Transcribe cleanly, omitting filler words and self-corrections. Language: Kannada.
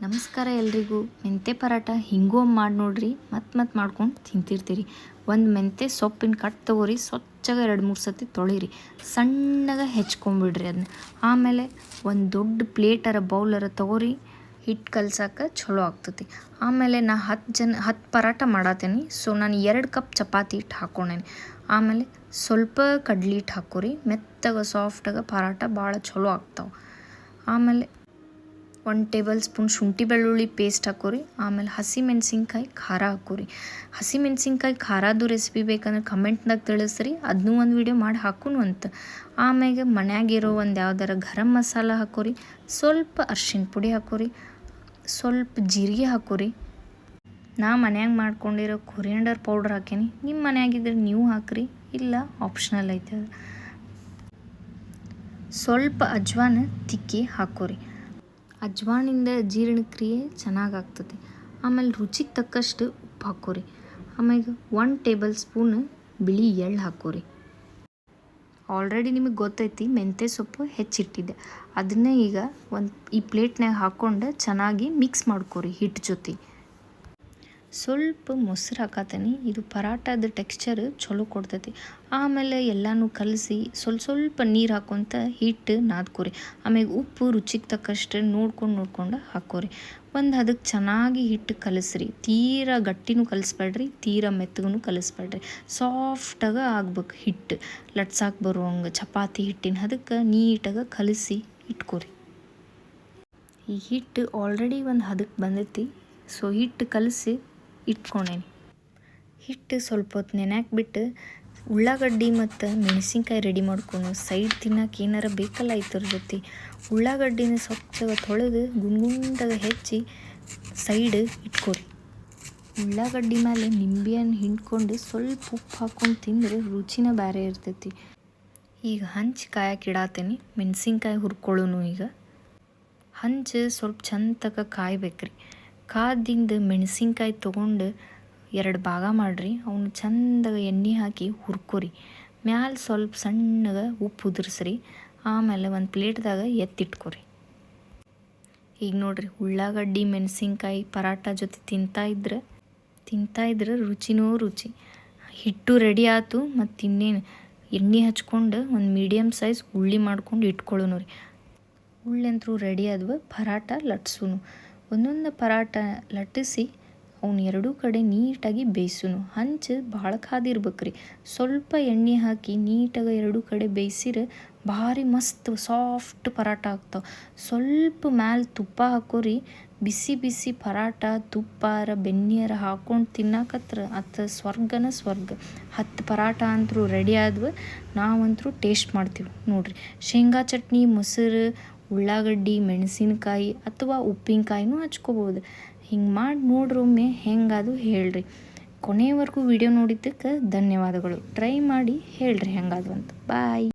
ನಮಸ್ಕಾರ ಎಲ್ರಿಗೂ. ಮೆಂತೆ ಪರಾಟ ಹಿಂಗೂ ಮಾಡಿ ನೋಡ್ರಿ, ಮತ್ತೆ ಮಾಡ್ಕೊಂಡು ತಿಂತಿರ್ತೀರಿ. ಒಂದು ಮೆಂತೆ ಸೊಪ್ಪಿನ ಕಟ್ ತೊಗೊರಿ, ಸ್ವಚ್ಛಗೆ 2-3 ಸತಿ ತೊಳಿರಿ, ಸಣ್ಣಗೆ ಹೆಚ್ಕೊಂಬಿಡ್ರಿ ಅದನ್ನ. ಆಮೇಲೆ ಒಂದು ದೊಡ್ಡ ಪ್ಲೇಟರ ಬೌಲರ ತೊಗೊರಿ, ಹಿಟ್ಟು ಕಲ್ಸಕ್ಕೆ ಚಲೋ ಆಗ್ತೈತಿ. ಆಮೇಲೆ ನಾ 10 ಪರಾಟ ಮಾಡತ್ತೇನೆ. ಸೊ ನಾನು 2 ಕಪ್ ಚಪಾತಿ ಹಿಟ್ಟು ಹಾಕ್ಕೊಂಡೇನಿ. ಆಮೇಲೆ ಸ್ವಲ್ಪ ಕಡ್ಲಿ ಹಿಟ್ಟು ಹಾಕೋರಿ, ಮೆತ್ತಗೆ ಸಾಫ್ಟಾಗ ಪರಾಟ ಭಾಳ ಚಲೋ ಆಗ್ತಾವೆ. ಆಮೇಲೆ 1 ಟೇಬಲ್ ಸ್ಪೂನ್ ಶುಂಠಿ ಬೆಳ್ಳುಳ್ಳಿ ಪೇಸ್ಟ್ ಹಾಕೋರಿ. ಆಮೇಲೆ ಹಸಿಮೆಣ್ಸಿನ್ಕಾಯಿ ಖಾರ ಹಾಕೋರಿ. ಹಸಿಮೆಣ್ಸಿನ್ಕಾಯಿ ಖಾರದ್ದು ರೆಸಿಪಿ ಬೇಕಂದ್ರೆ ಕಮೆಂಟ್ನಾಗ ತಿಳಿಸ್ರಿ, ಅದನ್ನೂ ಒಂದು ವಿಡಿಯೋ ಮಾಡಿ ಹಾಕೋನು ಅಂತ. ಆಮೇಲೆ ಮನ್ಯಾಗಿರೋ ಒಂದು ಯಾವ್ದಾರ ಗರಂ ಮಸಾಲ ಹಾಕೋರಿ, ಸ್ವಲ್ಪ ಅರ್ಶಿಣ ಪುಡಿ ಹಾಕೋರಿ, ಸ್ವಲ್ಪ ಜೀರಿಗೆ ಹಾಕೋರಿ. ನಾ ಮನ್ಯಾಗ ಮಾಡ್ಕೊಂಡಿರೋ ಕೊರಿಯಂಡರ್ ಪೌಡ್ರ್ ಹಾಕೀನಿ. ನಿಮ್ಮ ಮನ್ಯಾಗಿದ್ರೆ ನೀವು ಹಾಕ್ರಿ, ಇಲ್ಲ ಆಪ್ಷನಲ್ ಐತೆ ಅದು. ಸ್ವಲ್ಪ ಅಜ್ವಾನ ತಿಕ್ಕಿ ಹಾಕೋರಿ. ಅಜ್ವಾನಿಂದ ಜೀರ್ಣಕ್ರಿಯೆ ಚೆನ್ನಾಗಾಗ್ತದೆ. ಆಮೇಲೆ ರುಚಿಗೆ ತಕ್ಕಷ್ಟು ಉಪ್ಪು ಹಾಕೋರಿ. ಆಮೇಲೆ 1 ಟೇಬಲ್ ಸ್ಪೂನ್ ಬಿಳಿ ಎಳ್ಳು ಹಾಕೋರಿ. ಆಲ್ರೆಡಿ ನಿಮಗೆ ಗೊತ್ತೈತಿ ಮೆಂತ್ಯ ಸೊಪ್ಪು ಹೆಚ್ಚಿಟ್ಟಿದ್ದೆ, ಅದನ್ನೇ ಈಗ ಈ ಪ್ಲೇಟ್ನಾಗ ಹಾಕ್ಕೊಂಡು ಚೆನ್ನಾಗಿ ಮಿಕ್ಸ್ ಮಾಡ್ಕೋರಿ ಹಿಟ್ಟು ಜೊತೆ. ಸ್ವಲ್ಪ ಮೊಸರು ಹಾಕತ್ತೀನಿ, ಇದು ಪರಾಟದ ಟೆಕ್ಸ್ಚರ್ ಚಲೋ ಕೊಡ್ತೈತಿ. ಆಮೇಲೆ ಎಲ್ಲನೂ ಕಲಸಿ ಸ್ವಲ್ಪ ನೀರು ಹಾಕ್ಕೊಂತ ಹಿಟ್ಟು ನಾದ್ಕೋರಿ. ಆಮೇಲೆ ಉಪ್ಪು ರುಚಿಗೆ ತಕ್ಕಷ್ಟು ನೋಡ್ಕೊಂಡು ಹಾಕೋರಿ. ಅದಕ್ಕೆ ಚೆನ್ನಾಗಿ ಹಿಟ್ಟು ಕಲಸ್ರಿ. ತೀರಾ ಗಟ್ಟಿನೂ ಕಲಿಸ್ಬೇಡ್ರಿ, ತೀರಾ ಮೆತ್ತಗೂ ಕಲಿಸ್ಬೇಡ್ರಿ. ಸಾಫ್ಟಾಗಿ ಆಗ್ಬೇಕು ಹಿಟ್ಟು, ಲಟ್ಸಾಕೆ ಬರುವಂಗೆ ಚಪಾತಿ ಹಿಟ್ಟಿನ ಅದಕ್ಕೆ ನೀಟಾಗಿ ಕಲಸಿ ಇಟ್ಕೋರಿ. ಈ ಹಿಟ್ಟು ಆಲ್ರೆಡಿ ಅದಕ್ಕೆ ಬಂದೈತಿ. ಸೊ ಹಿಟ್ಟು ಕಲಸಿ ಇಟ್ಕೊಂಡೇನಿ. ಹಿಟ್ಟು ಸ್ವಲ್ಪ ಹೊತ್ತು ನೆನೆಯಾಕೆ ಬಿಟ್ಟು ಉಳ್ಳಾಗಡ್ಡಿ ಮತ್ತು ಮೆಣಸಿನ್ಕಾಯಿ ರೆಡಿ ಮಾಡ್ಕೊಂಡು ಸೈಡ್ ತಿನ್ನಕ್ಕೆ ಏನಾರ ಬೇಕಲ್ಲ ಇದ್ರ ಜೊತೆ. ಉಳ್ಳಾಗಡ್ಡಿನ ಸ್ವಚ್ಛಗೆ ತೊಳೆದು ಗುಂಡಾಗ ಹೆಚ್ಚಿ ಸೈಡ್ ಇಟ್ಕೊರಿ. ಉಳ್ಳಾಗಡ್ಡಿ ಮೇಲೆ ನಿಂಬೆಹಣ್ಣು ಹಿಂಡ್ಕೊಂಡು ಸ್ವಲ್ಪ ಉಪ್ಪು ಹಾಕ್ಕೊಂಡು ತಿಂದ್ರೆ ರುಚಿನ ಬೇರೆ ಇರ್ತೈತಿ. ಈಗ ಹಂಚಿ ಕಾಯಕ್ಕೆ ಇಡಾತೀನಿ. ಮೆಣಸಿನ್ಕಾಯಿ ಹುರ್ಕೊಳ್ಳೋನು. ಈಗ ಹಂಚು ಸ್ವಲ್ಪ ಚಂದಕ್ಕೆ ಕಾಯ್ಬೇಕ್ರಿ. ಕಾದಿಂದ ಮೆಣಸಿನ್ಕಾಯಿ ತೊಗೊಂಡು 2 ಭಾಗ ಮಾಡಿರಿ. ಅವನು ಚಂದಾಗಿ ಎಣ್ಣೆ ಹಾಕಿ ಹುರ್ಕೊರಿ. ಮ್ಯಾಲೆ ಸ್ವಲ್ಪ ಸಣ್ಣಗೆ ಉಪ್ಪು ಉದುರಿಸ್ರಿ. ಆಮೇಲೆ ಒಂದು ಪ್ಲೇಟ್ದಾಗ ಎತ್ತಿಟ್ಕೊರಿ. ಈಗ ನೋಡ್ರಿ, ಉಳ್ಳಾಗಡ್ಡಿ ಮೆಣಸಿನ್ಕಾಯಿ ಪರಾಟ ಜೊತೆ ತಿಂತಾಯಿದ್ರೆ ರುಚಿನೋ ರುಚಿ. ಹಿಟ್ಟು ರೆಡಿ ಆಯ್ತು. ಮತ್ತು ಇನ್ನೇನು ಎಣ್ಣೆ ಹಚ್ಕೊಂಡು ಒಂದು ಮೀಡಿಯಮ್ ಸೈಜ್ ಉಳ್ಳಿ ಮಾಡ್ಕೊಂಡು ಇಟ್ಕೊಳ್ಳೋನು ರೀ. ಉಳ್ಳಂತರೂ ರೆಡಿ ಆದ್ವು. ಪರಾಟ ಲಟ್ಸೋನು. ಒಂದೊಂದು ಪರಾಟ ಲಟ್ಟಿಸಿ ಅವ್ನು 2 ಕಡೆ ನೀಟಾಗಿ ಬೇಯಿಸೋನು. ಹಂಚು ಭಾಳ ಕಾದಿರ್ಬೇಕ್ರಿ. ಸ್ವಲ್ಪ ಎಣ್ಣೆ ಹಾಕಿ ನೀಟಾಗಿ 2 ಕಡೆ ಬೇಯಿಸಿರೆ ಭಾರಿ ಮಸ್ತ್ ಸಾಫ್ಟ್ ಪರಾಟ ಆಗ್ತಾವೆ. ಸ್ವಲ್ಪ ಮ್ಯಾಲೆ ತುಪ್ಪ ಹಾಕೋರಿ. ಬಿಸಿ ಬಿಸಿ ಪರಾಟ ತುಪ್ಪಾರ ಬೆಣ್ಣೆಯಾರ ಹಾಕ್ಕೊಂಡು ತಿನ್ನಕತ್ರ ಅದು ಸ್ವರ್ಗನ ಸ್ವರ್ಗ. 10 ಪರಾಟ ಅಂತರೂ ರೆಡಿ ಆದ್ವು. ನಾವಂತರೂ ಟೇಸ್ಟ್ ಮಾಡ್ತೀವಿ ನೋಡ್ರಿ. ಶೇಂಗಾ ಚಟ್ನಿ, ಮೊಸರು, ಉಳ್ಳಾಗಡ್ಡಿ, ಮೆಣಸಿನ್ಕಾಯಿ ಅಥವಾ ಉಪ್ಪಿನಕಾಯಿನೂ ಹಚ್ಕೋಬೋದು. ಹಿಂಗೆ ಮಾಡಿ ನೋಡ್ರೊಮ್ಮೆ ಹೆಂಗಾದು ಹೇಳ್ರಿ. ಕೊನೆಯವರೆಗೂ ವಿಡಿಯೋ ನೋಡಿದ್ದಕ್ಕೆ ಧನ್ಯವಾದಗಳು. ಟ್ರೈ ಮಾಡಿ ಹೇಳ್ರಿ ಹೆಂಗಾದು ಅಂತ. ಬಾಯ್.